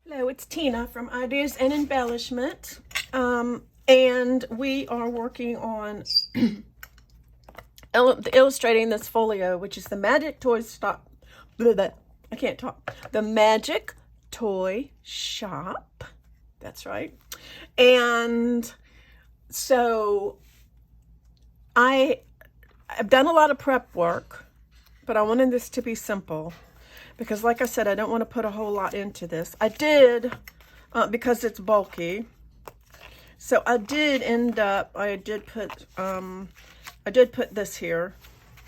Hello, it's Tina from Ideas and Embellishment, and we are working on illustrating this folio, which is the Magic Toy Stop. I can't talk. The Magic Toy Shop. That's right. And so I've done a lot of prep work, but I wanted this to be simple. Because like I said, I don't want to put a whole lot into this. I did, because it's bulky. So I did end up, I did put this here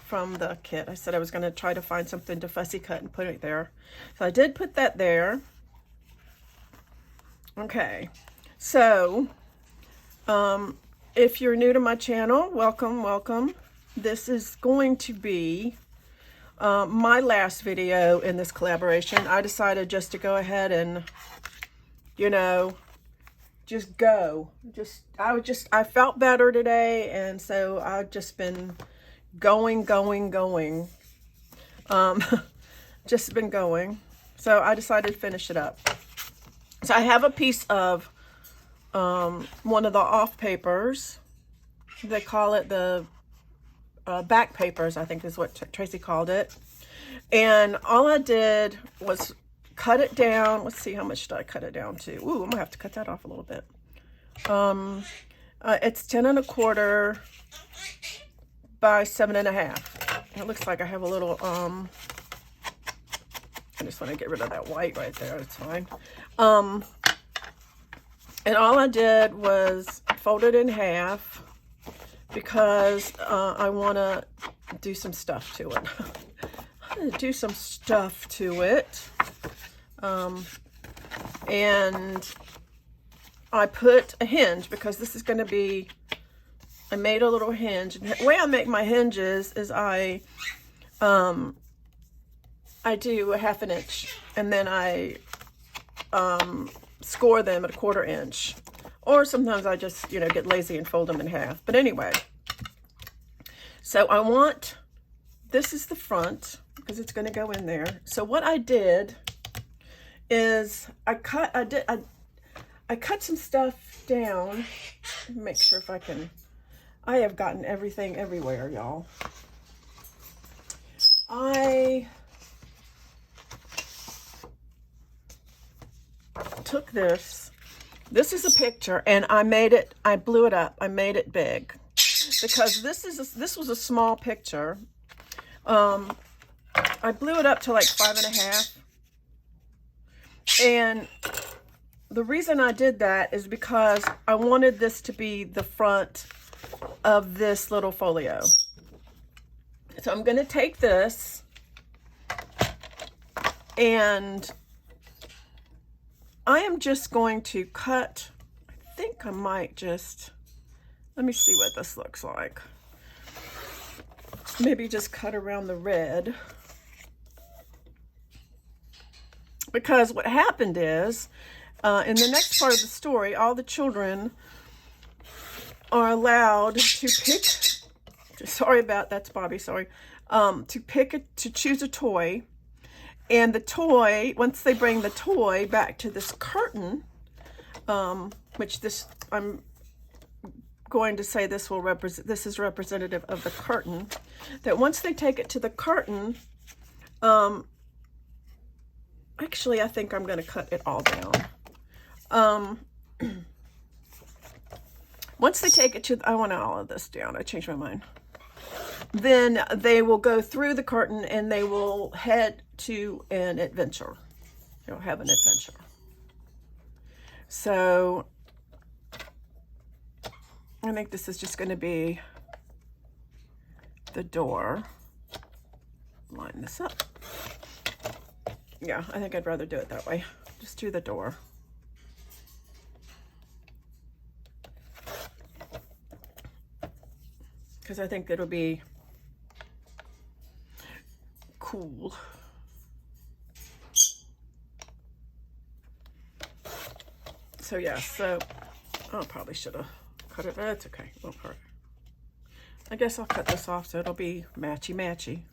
from the kit. I said I was going to try to find something to fussy cut and put it there. So I did put that there. Okay. So, if you're new to my channel, welcome, welcome. This is going to be my last video in this collaboration. I decided just to go ahead and, you know, just go. I felt better today, and so I've just been going. Just been going. So I decided to finish it up. So I have a piece of one of the off papers. They call it the back papers, I think is what Tracy called it. And all I did was cut it down. Let's see, how much did I cut it down to? Ooh, I'm gonna have to cut that off a little bit. It's 10 1/4 by 7 1/2. It looks like I have a little, I just want to get rid of that white right there. It's fine. And all I did was fold it in half, because I want to do some stuff to it. I'm going to do some stuff to it. And I put a hinge, because this is going to be, I made a little hinge. And the way I make my hinges is I do a 1/2 inch, and then I score them at a 1/4 inch. Or sometimes I just, you know, get lazy and fold them in half. But anyway, so I want, this is the front, because it's going to go in there. So what I did is I cut some stuff down. Make sure if I can, I have gotten everything everywhere, y'all. I took this. This is a picture, and I blew it up. I made it big, because this was a small picture. I blew it up to like 5 1/2. And the reason I did that is because I wanted this to be the front of this little folio. So I'm going to take this, and I am just going to cut, I think I might just, let me see what this looks like. Maybe just cut around the red. Because what happened is, in the next part of the story, all the children are allowed to pick, sorry about, that's Bobby, sorry, to choose a toy. And the toy, once they bring the toy back to this curtain, which I'm going to say this is representative of the curtain, that once they take it to the curtain, actually, I think I'm going to cut it all down. Once they take it to, I want all of this down. I changed my mind. Then they will go through the curtain, and they will head to an adventure. They'll have an adventure. So I think this is just going to be the door. Line this up. Yeah, I think I'd rather do it that way. Just do the door. Because I think it'll be cool. So yeah, so I probably should have cut it. That's okay. Won't hurt. I guess I'll cut this off so it'll be matchy-matchy.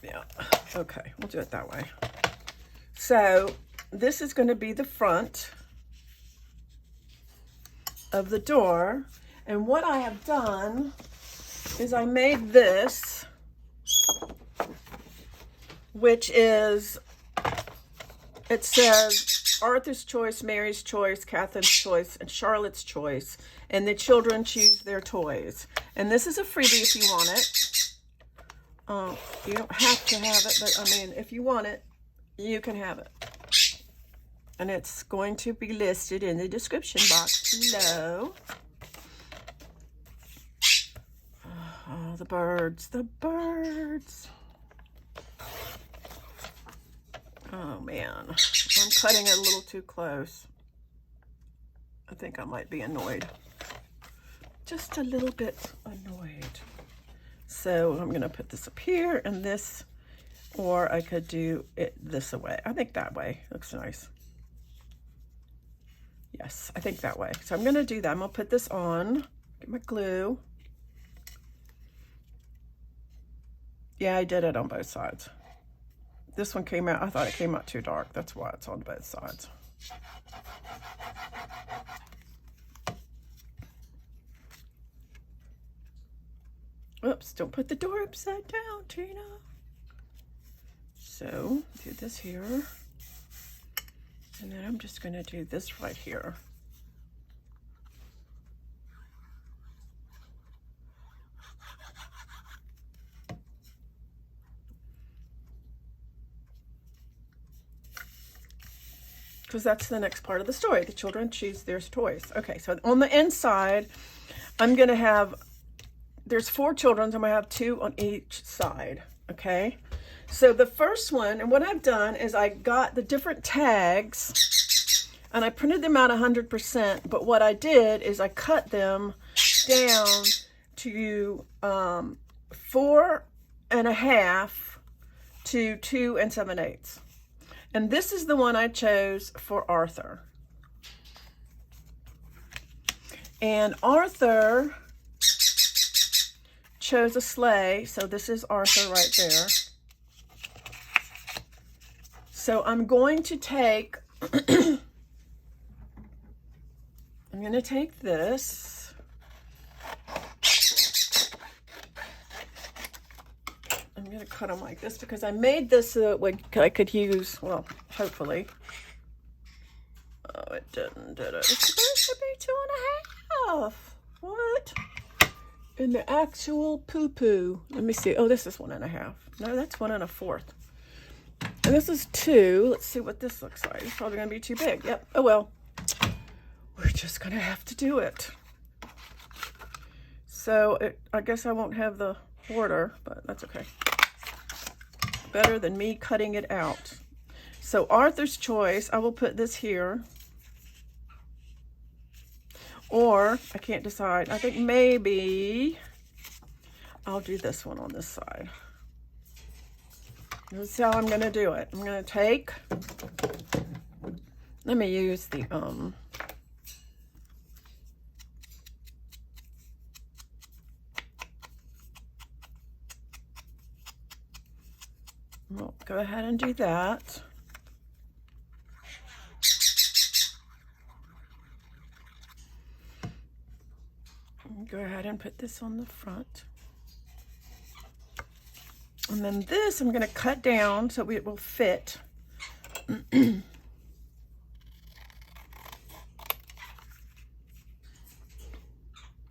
Yeah, okay, we'll do it that way. So this is going to be the front of the door. And what I have done is I made this, which is, it says Arthur's choice, Mary's choice, Catherine's choice, and Charlotte's choice. And the children choose their toys. And this is a freebie if you want it. You don't have to have it, but I mean, if you want it, you can have it. And it's going to be listed in the description box below. Oh, the birds, the birds. Oh man, I'm cutting it a little too close. I think I might be annoyed. Just a little bit annoyed. So I'm gonna put this up here and this, or I could do it this way. I think that way looks nice. Yes, I think that way. So I'm gonna do that. I'm gonna put this on, get my glue. Yeah, I did it on both sides. This one came out, I thought it came out too dark. That's why it's on both sides. Oops, don't put the door upside down, Tina. So, do this here. And then I'm just gonna do this right here. Because that's the next part of the story. The children choose their toys. Okay, so on the inside, I'm gonna have, there's 4 children, I'm gonna have 2 on each side, okay? So the first one, and what I've done is I got the different tags and I printed them out 100%, but what I did is I cut them down to 4.5 to 2 7/8. And this is the one I chose for Arthur. And Arthur chose a sleigh, so this is Arthur right there. So I'm going to take, I'm going to take this. I'm going to cut them like this because I made this so that I could use, well, hopefully. Oh, it didn't, did it? It's supposed to be 2.5. What? In the actual poo-poo. Let me see. Oh, this is 1.5. No, that's 1.25. And this is 2. Let's see what this looks like. It's probably going to be too big. Yep. Oh, well. We're just going to have to do it. So, I guess I won't have the border, but that's okay. Better than me cutting it out. So, Arthur's choice, I will put this here. Or, I can't decide. I think maybe I'll do this one on this side. This is how I'm going to do it. I'm going to take, let me use the, well, go ahead and do that. Go ahead and put this on the front. And then this I'm going to cut down so it will fit.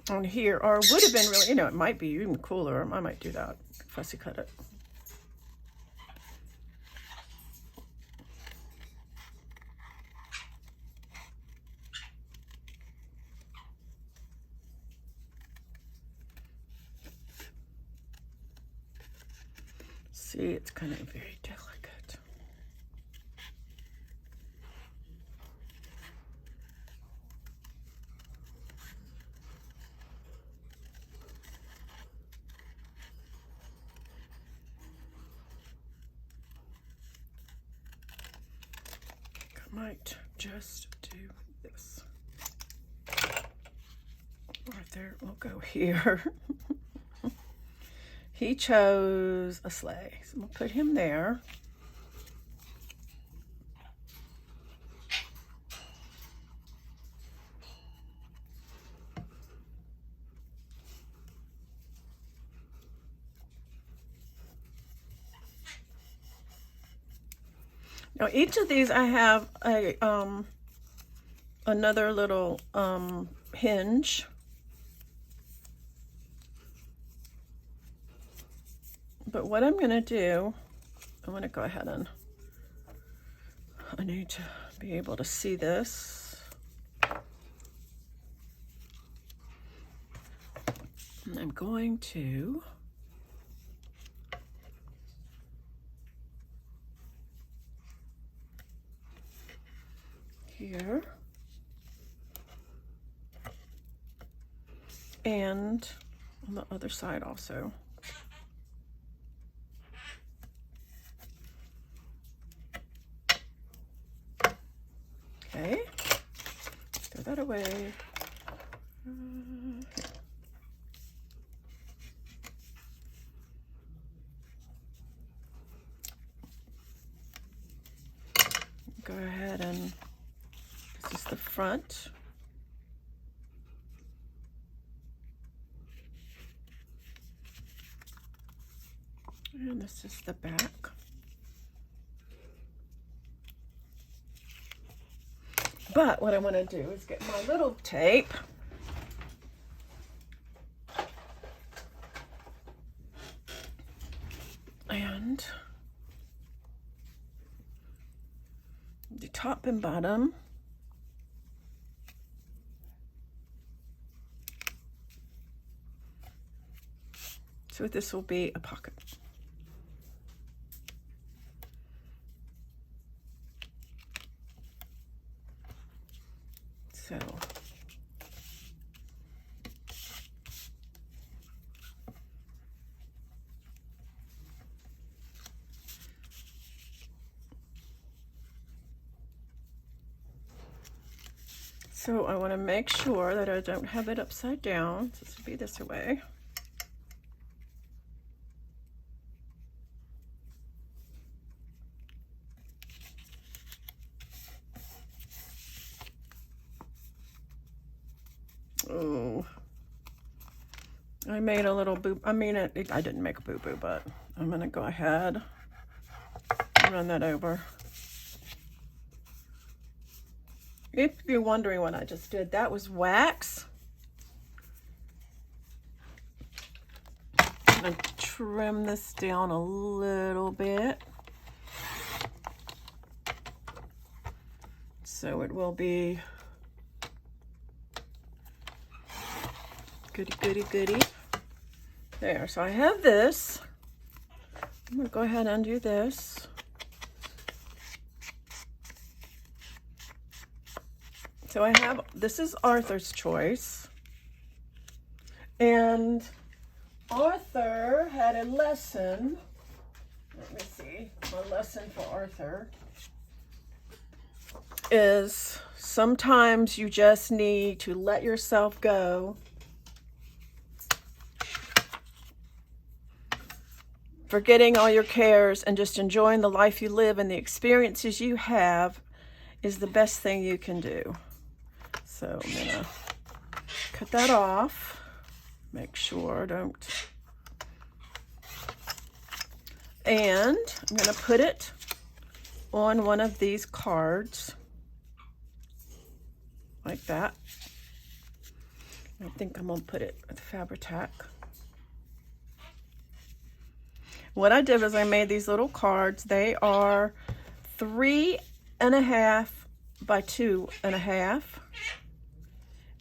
On here, or would have been really, you know, it might be even cooler. I might do that. Fussy cut it. See, it's kind of very delicate. I might just do this. Right there, we'll go here. he chose a sleigh. So we'll put him there. Now each of these I have a another little hinge. But what I'm going to do, I'm going to go ahead and I need to be able to see this. And I'm going to here and on the other side also. Okay, throw that away. Go ahead and this is the front. And this is the back. But what I want to do is get my little tape and the top and bottom. So this will be a pocket. So I want to make sure that I don't have it upside down. So this will be this way. Oh, I made a little boo. I mean, I didn't make a boo-boo, but I'm going to go ahead and run that over. If you're wondering what I just did, that was wax. I'm going to trim this down a little bit. So it will be goody, goody, goody. There, so I have this. I'm going to go ahead and undo this. So I have, this is Arthur's choice. And Arthur had a lesson. Let me see. My lesson for Arthur is sometimes you just need to let yourself go. Forgetting all your cares and just enjoying the life you live and the experiences you have is the best thing you can do. So I'm gonna cut that off. Make sure don't. And I'm gonna put it on one of these cards. Like that. I think I'm gonna put it with Fabri-Tac. What I did was I made these little cards. They are 3.5 by 2.5.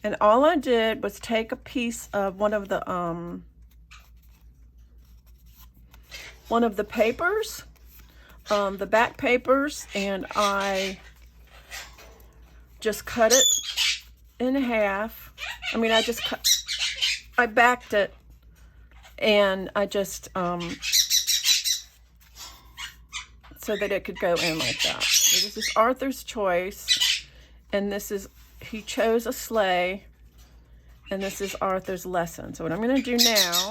And all I did was take a piece of one of the papers, the back papers, and I just cut it in half. I mean, I backed it, and I just, so that it could go in like that. So this is Arthur's choice, and this is, he chose a sleigh, and this is Arthur's lesson. So what I'm going to do now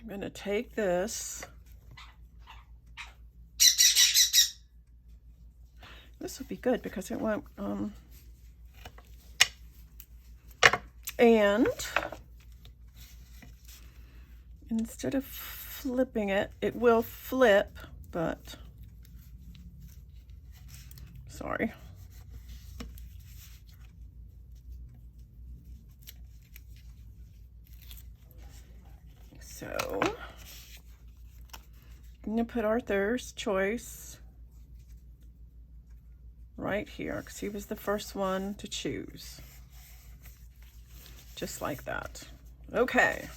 I'm going to take this. This would be good because it won't, and instead of flipping it, it will flip, but sorry. So I'm going to put Arthur's choice right here because he was the first one to choose. Just like that. Okay.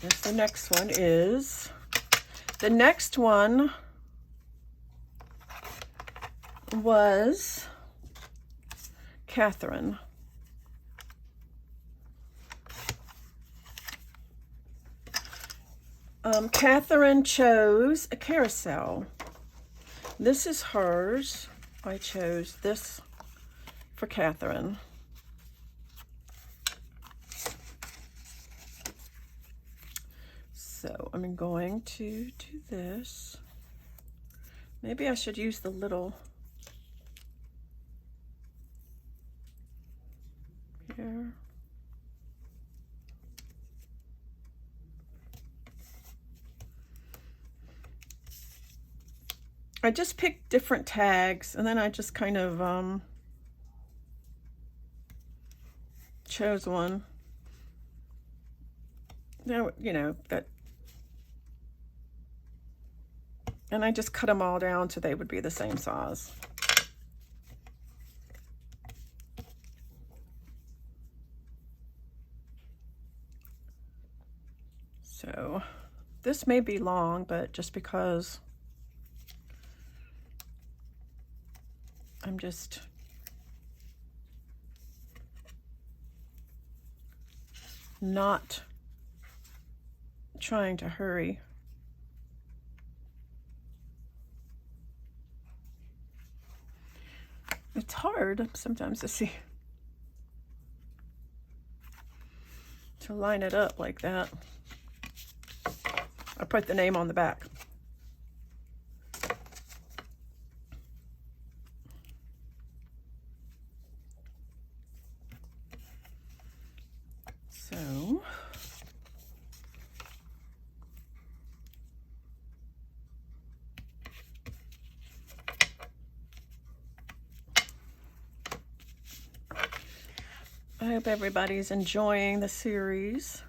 Guess the next one is, the next one was Catherine. Catherine chose a carousel. This is hers. I chose this for Catherine. So I'm going to do this. Maybe I should use the little here. I just picked different tags and then I just kind of chose one. Now, you know, that, and I just cut them all down so they would be the same size. So this may be long, but just because I'm just not trying to hurry. It's hard sometimes to see, to line it up like that. I put the name on the back. So I hope everybody's enjoying the series.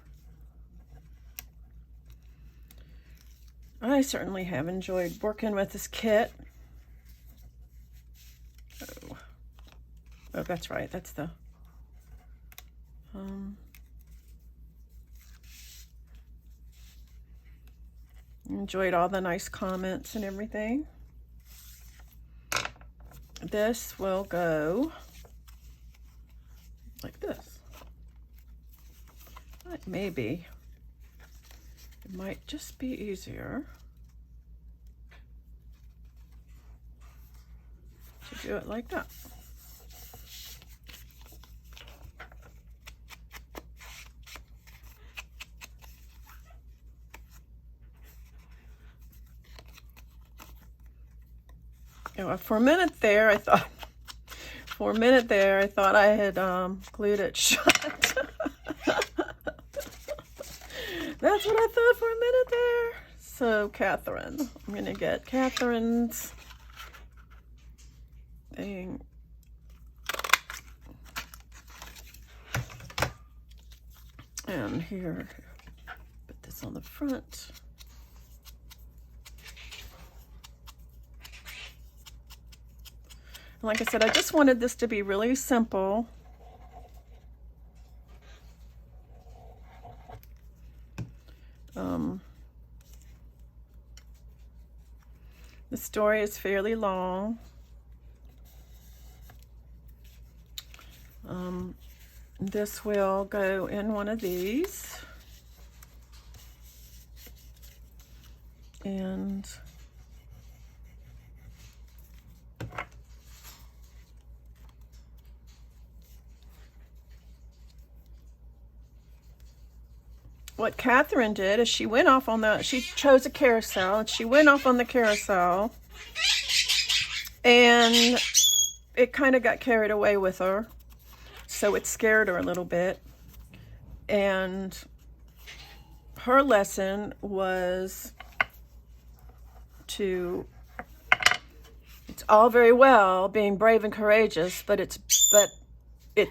I certainly have enjoyed working with this kit. Oh, that's right. That's the enjoyed all the nice comments and everything. This will go like this. But maybe it might just be easier to do it like that. Oh, for a minute there, I thought I had glued it shut. That's what I thought for a minute there. So Catherine, I'm gonna get Catherine's thing. And here, put this on the front. Like I said, I just wanted this to be really simple. The story is fairly long. This will go in one of these. And what Catherine did is she went off on she chose a carousel, and she went off on the carousel, and it kind of got carried away with her, so it scared her a little bit. And her lesson was it's all very well being brave and courageous, but it's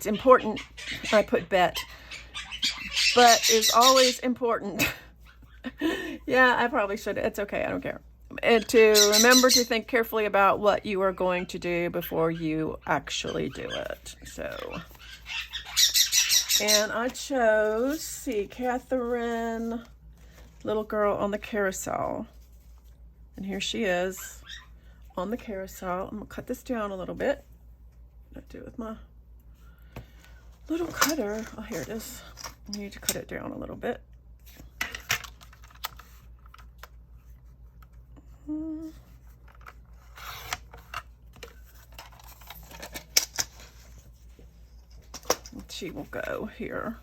important. I put bet, but is always important. Yeah, I probably should. It's okay. I don't care. And to remember to think carefully about what you are going to do before you actually do it. So, and I chose, see, Catherine, little girl on the carousel. And here she is on the carousel. I'm going to cut this down a little bit. I do it with my little cutter. Oh, here it is. I need to cut it down a little bit. And she will go here.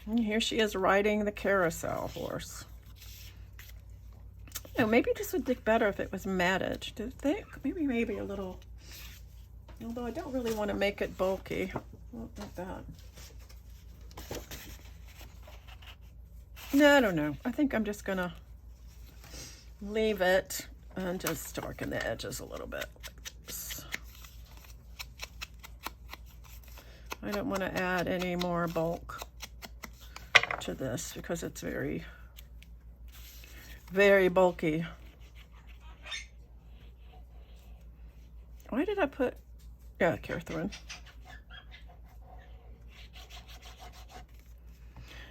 And here she is riding the carousel horse. Oh, maybe this would look better if it was matted. Do you think? Maybe a little. Although I don't really want to make it bulky. Like that. No, I don't know. I think I'm just going to leave it and just darken the edges a little bit. Like this. I don't want to add any more bulk to this because it's very, very bulky. Why did I put, yeah, Catherine.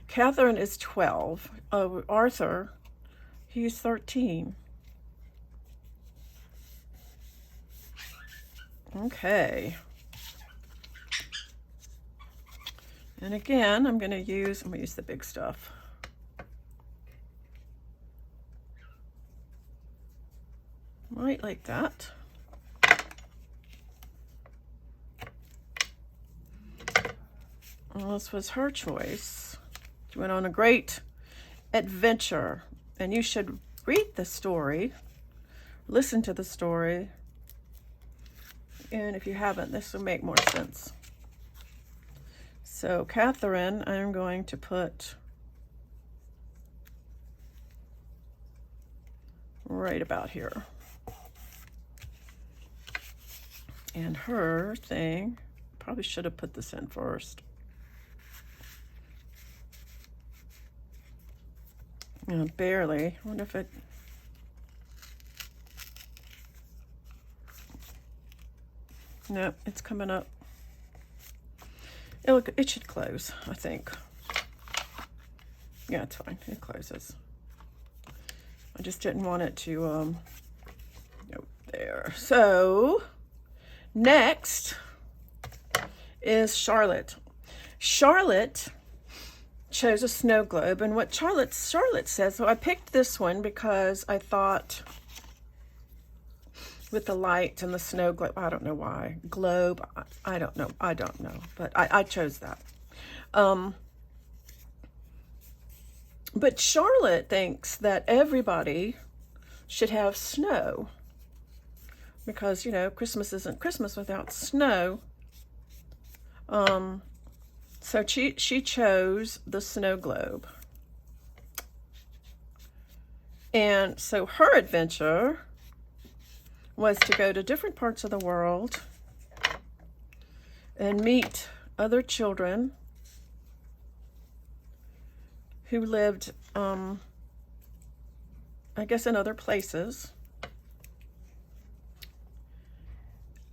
Catherine is 12. Arthur, he's 13. Okay. And again, I'm going to use the big stuff. Right like that. Well, this was her choice. She went on a great adventure, and you should read the story, listen to the story, and if you haven't, this will make more sense. So Catherine, I'm going to put right about here. And her thing, probably should have put this in first. Barely. I wonder if it... No, it's coming up. It should close, I think. Yeah, it's fine. It closes. I just didn't want it to, nope, there. So, next is Charlotte. Charlotte chose a snow globe, and what Charlotte says, so I picked this one because I thought with the light and the snow globe, I don't know why, globe, I don't know, but I chose that. But Charlotte thinks that everybody should have snow because, you know, Christmas isn't Christmas without snow. So she chose the snow globe. And so her adventure was to go to different parts of the world and meet other children who lived, I guess, in other places.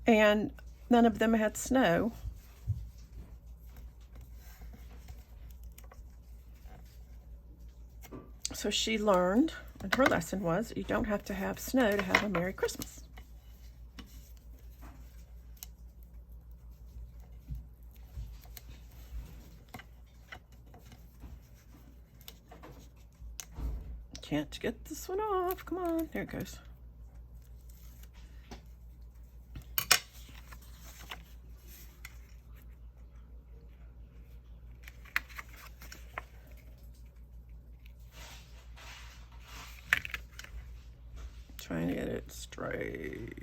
And none of them had snow. So she learned, and her lesson was, you don't have to have snow to have a Merry Christmas. Can't get this one off. Come on. There it goes. Trying to get it straight.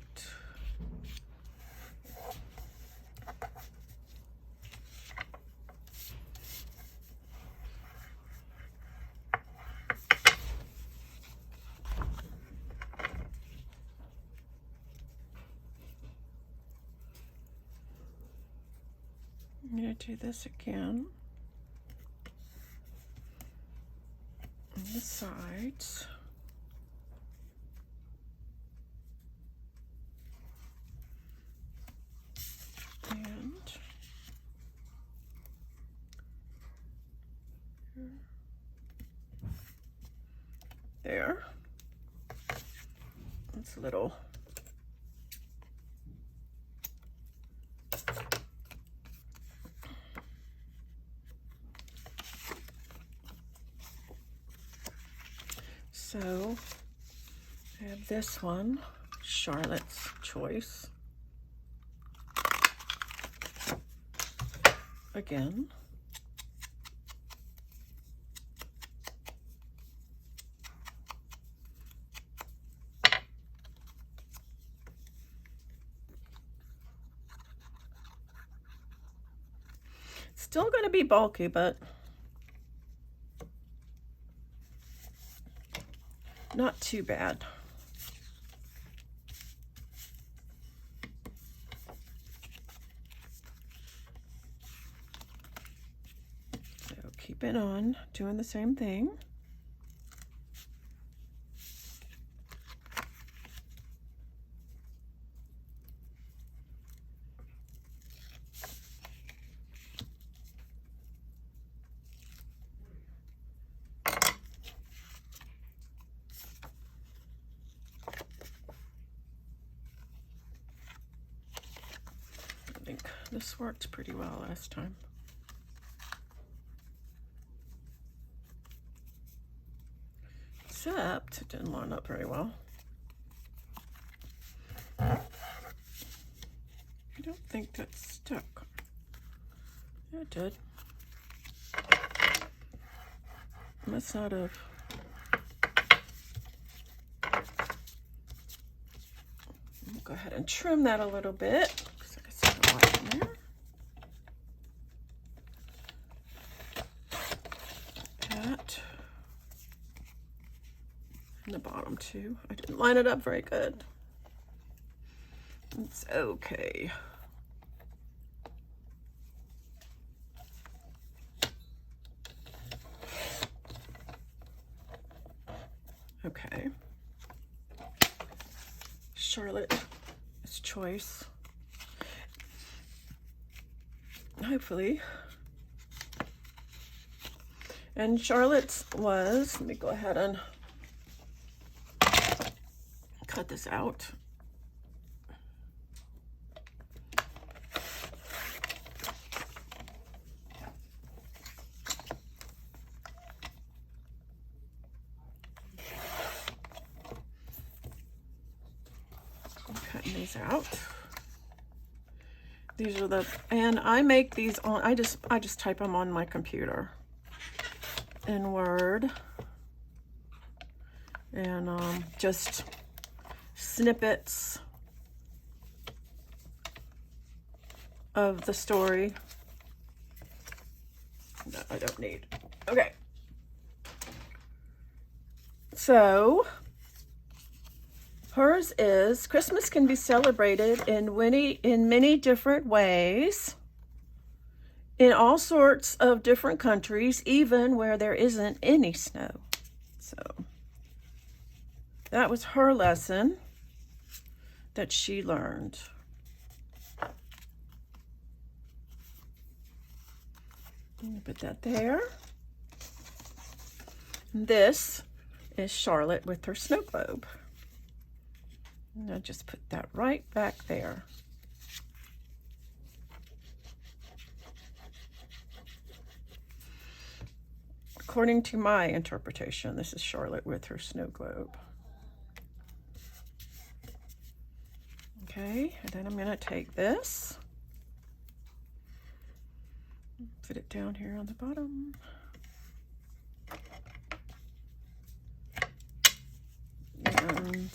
I'm going to do this again on the sides. And there. It's a little so I have this one, Charlotte's Choice. Again. Still going to be bulky, but not too bad. So keep it on, doing the same thing. I think this worked pretty well last time. Except it didn't line up very well. I don't think that stuck. Yeah, it did. Must not have. I'll go ahead and trim that a little bit. A lot in there. That and the bottom too. I didn't line it up very good. It's okay. Okay. Charlotte's Choice. Hopefully. And Charlotte's was, let me go ahead and cut this out. I'm cutting these out. These are the, and I make these on, I just type them on my computer in Word, and just snippets of the story that I don't need. Okay. So hers is, Christmas can be celebrated in many different ways, in all sorts of different countries, even where there isn't any snow. So that was her lesson that she learned. Put that there. This is Charlotte with her snow globe. And I'll just put that right back there. According to my interpretation, this is Charlotte with her snow globe. Okay, and then I'm going to take this, put it down here on the bottom. And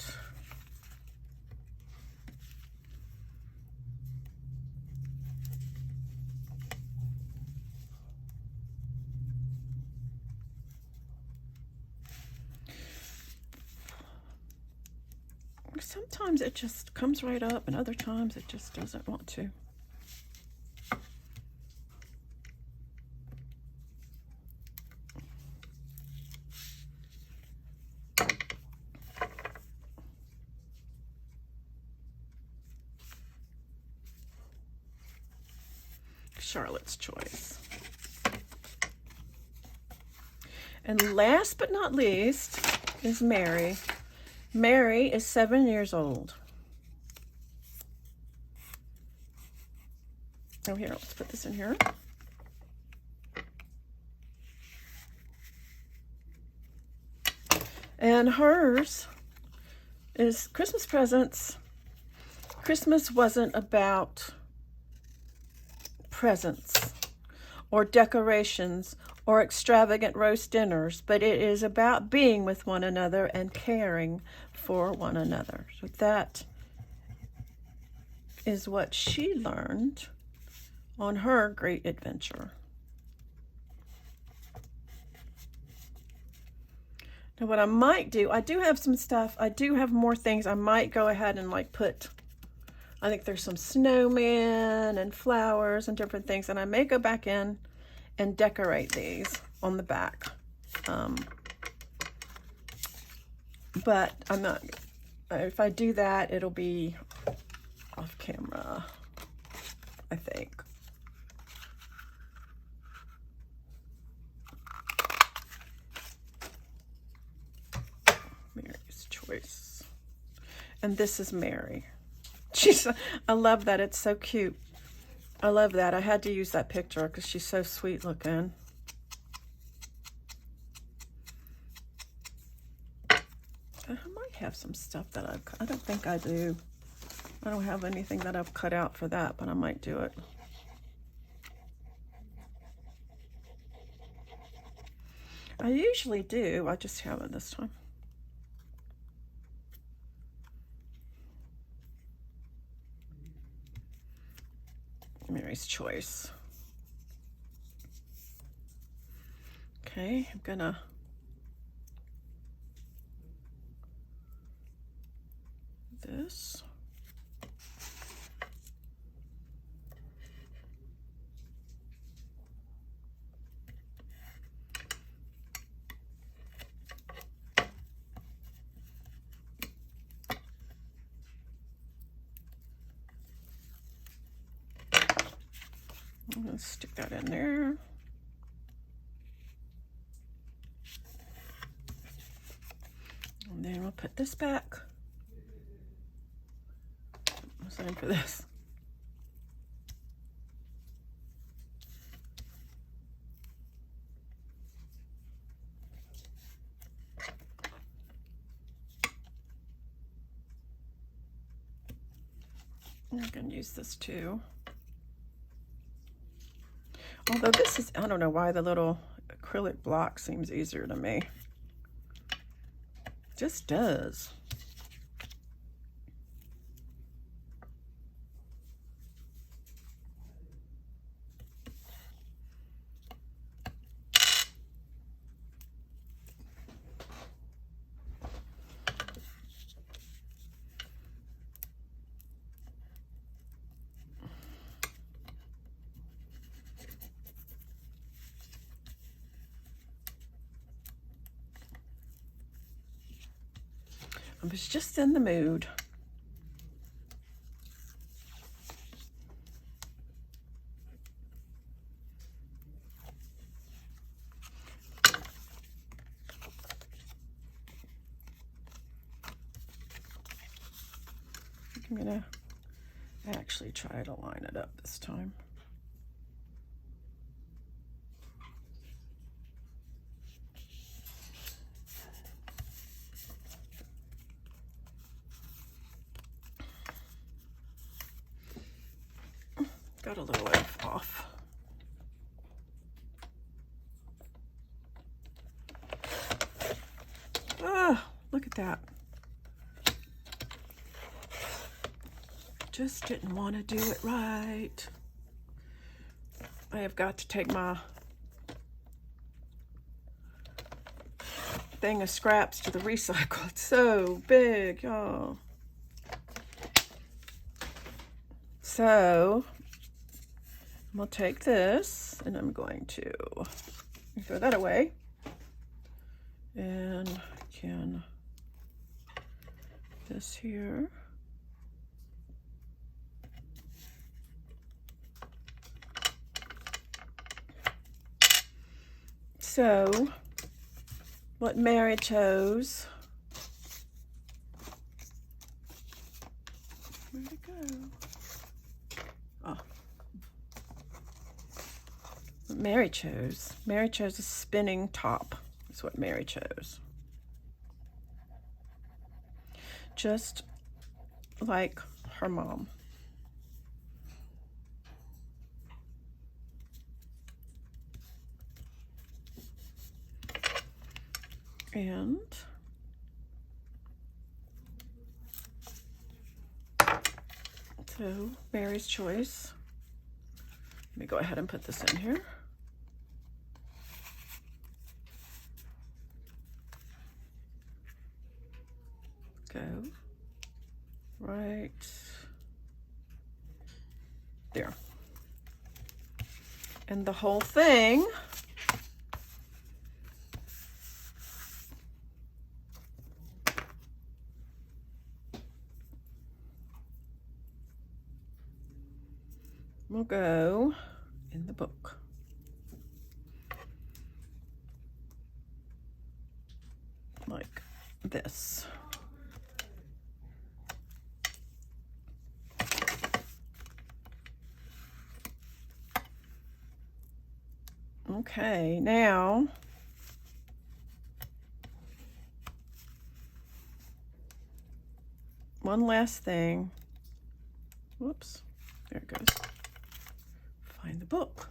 Sometimes it just comes right up, and other times it just doesn't want to. Charlotte's Choice. And last but not least is Mary. Mary is 7 years old. Oh, here, let's put this in here. And hers is Christmas presents. Christmas wasn't about presents or decorations or extravagant roast dinners, but it is about being with one another and caring for one another. So that is what she learned on her great adventure. Now what I might do, I do have some stuff, I do have more things. I might go ahead and like put, I think there's some snowmen and flowers and different things, and I may go back in and decorate these on the back. But I'm not, if I do that, it'll be off camera, I think. Mary's Choice. And this is Mary. I love that. It's so cute. I love that. I had to use that picture because she's so sweet looking. I might have some stuff that I don't think I do. I don't have anything that I've cut out for that, but I might do it. I usually do. I just haven't this time. Mary's Choice. Okay, I'm gonna this. I'm going to stick that in there. And then we'll put this back. Same for this. I'm going to use this too. Although this is, I don't know why the little acrylic block seems easier to me. Just does. I was just in the mood. I'm gonna actually try to line it up this time. Got a little off. Ah, look at that. Just didn't want to do it right. I have got to take my thing of scraps to the recycle. It's so big, y'all. So I'm going to take this and I'm going to throw that away. And can this here. So what Mary chose, where'd it go? Oh, what Mary chose a spinning top. That's what Mary chose. Just like her mom. And so Mary's choice. Let me go ahead and put this in here. Go right there. And the whole thing will go in the book. Like this. Okay, now one last thing. Whoops, there it goes. Find the book.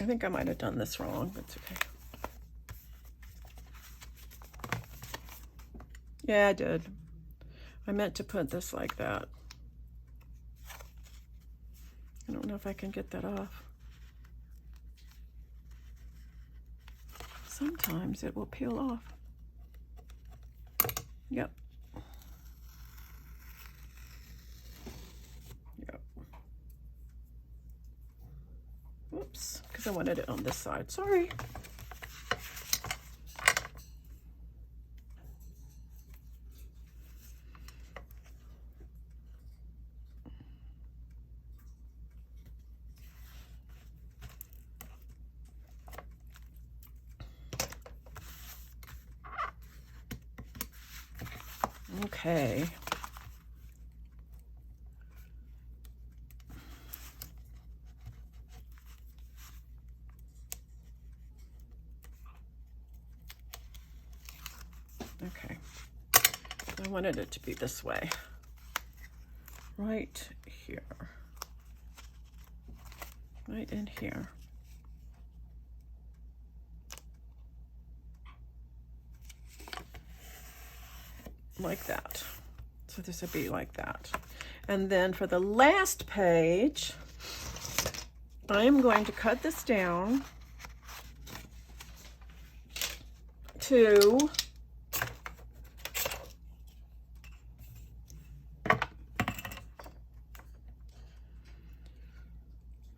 I think I might have done this wrong, but it's okay. Yeah, I did. I meant to put this like that. I don't know if I can get that off. Sometimes it will peel off. Yep. Yep. Whoops, because I wanted it on this side. Sorry. Okay. Okay. I wanted it to be this way. Right here. Right in here. Like that. So this would be like that. And then for the last page, I am going to cut this down to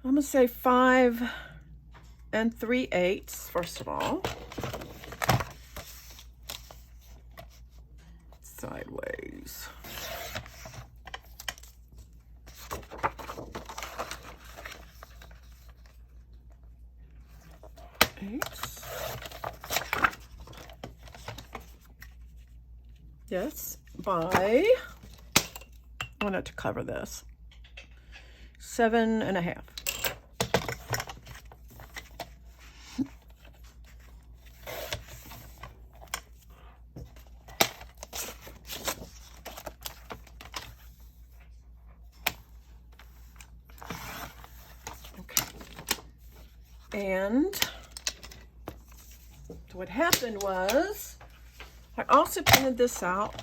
I'm going to say 5 3/8 first of all. Sideways. Yes, by, I want it to cover this, 7.5. And so what happened was, I also printed this out.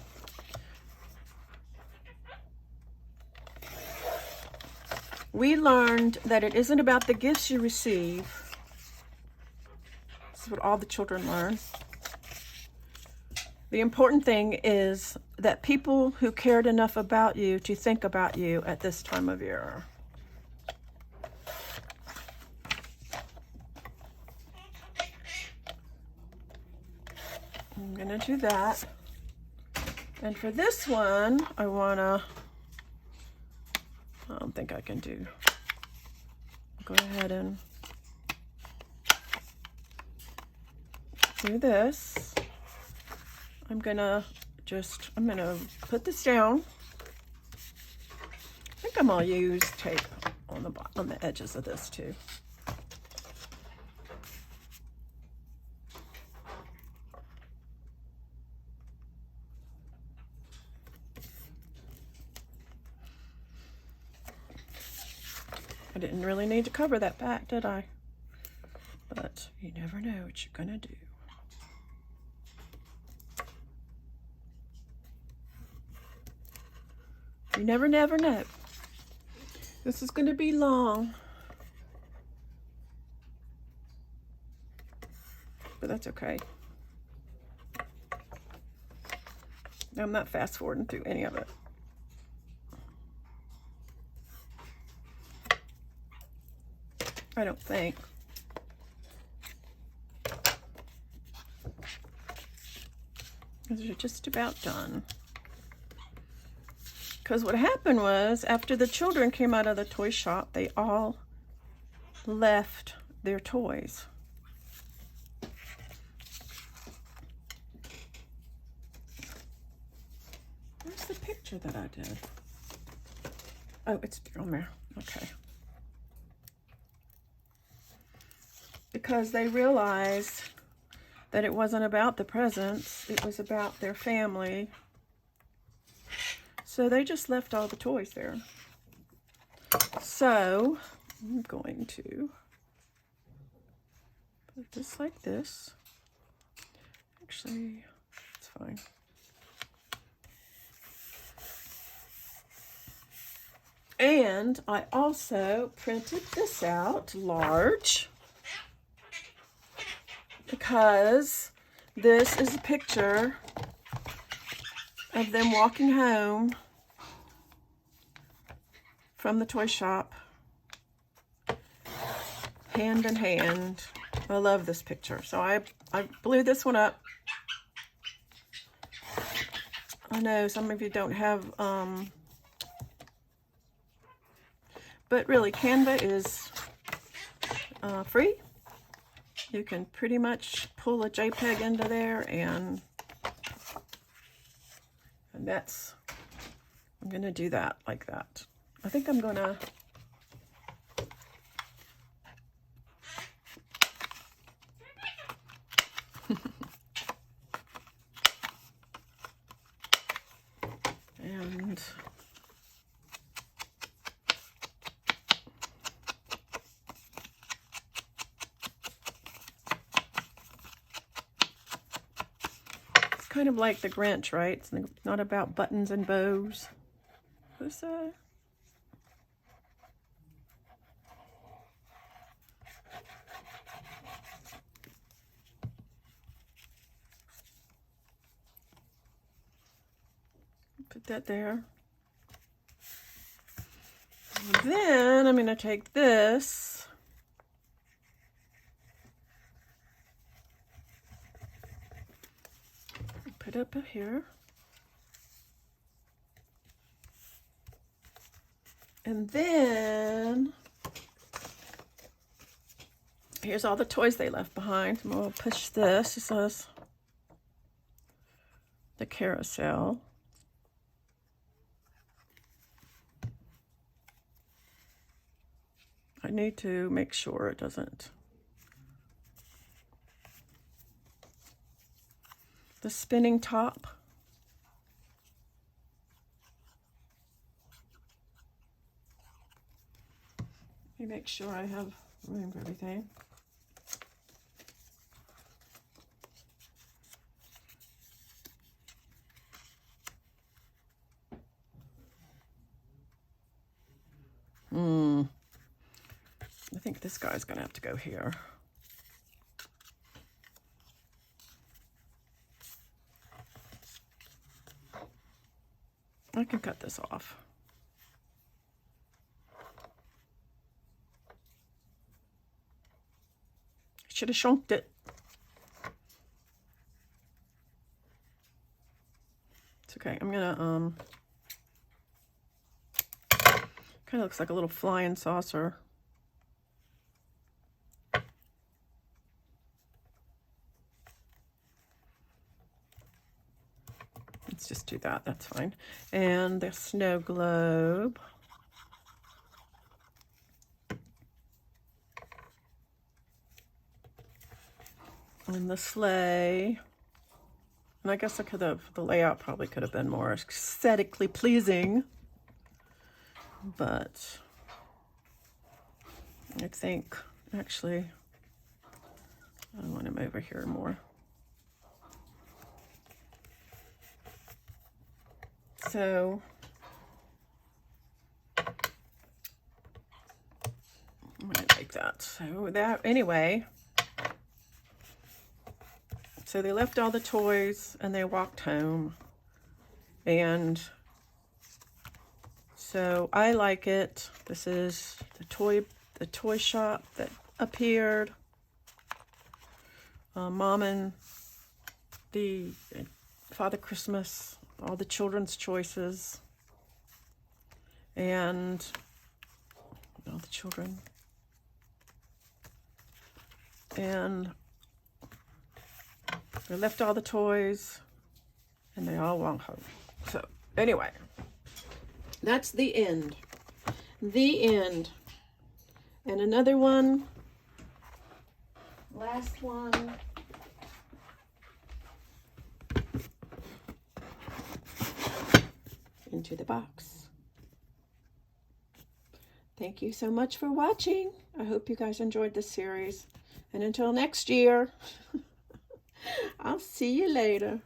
We learned that it isn't about the gifts you receive. This is what all the children learn. The important thing is that people who cared enough about you to think about you at this time of year. I'm gonna do that. And for this one, I don't think I can go ahead and do this. I'm gonna put this down. I think I'm gonna use tape on the edges of this too. I didn't really need to cover that back, did I? But you never know what you're gonna do. You never know. This is gonna be long. But that's okay. I'm not fast forwarding through any of it. I don't think. They're just about done. Because what happened was, after the children came out of the toy shop, they all left their toys. Where's the picture that I did? Oh, it's on there. Okay. Because they realized that it wasn't about the presents, it was about their family. So they just left all the toys there. So I'm going to put this like this. Actually, it's fine. And I also printed this out large, because this is a picture of them walking home from the toy shop, hand in hand. I love this picture. So I blew this one up. I know some of you don't have, but really Canva is free. You can pretty much pull a JPEG into there, and that's, I'm gonna do that like that. I think I'm gonna and kind of like the Grinch, right? It's not about buttons and bows. What's that? Put that there. And then I'm going to take this . Put up here. And then here's all the toys they left behind. I'm going to push this. It says the carousel. I need to make sure it doesn't. The spinning top. Let me make sure I have room for everything. I think this guy's gonna have to go here. I can cut this off. Should have shrunk it. It's okay. I'm gonna kind of looks like a little flying saucer. Let's just do that. That's fine. And the snow globe. And the sleigh. And I guess I could have, the layout probably could have been more aesthetically pleasing. But I think, actually, I want him over here more. So, I'm going to make that. So that, anyway. So they left all the toys and they walked home, and so I like it. This is the toy shop that appeared. Mom and the Father Christmas, all the children's choices, and all the children, and they left all the toys, and they all went home. So, anyway, that's the end. The end. And another one. Last one. Into the box. Thank you so much for watching. I hope you guys enjoyed this series. And until next year. I'll see you later.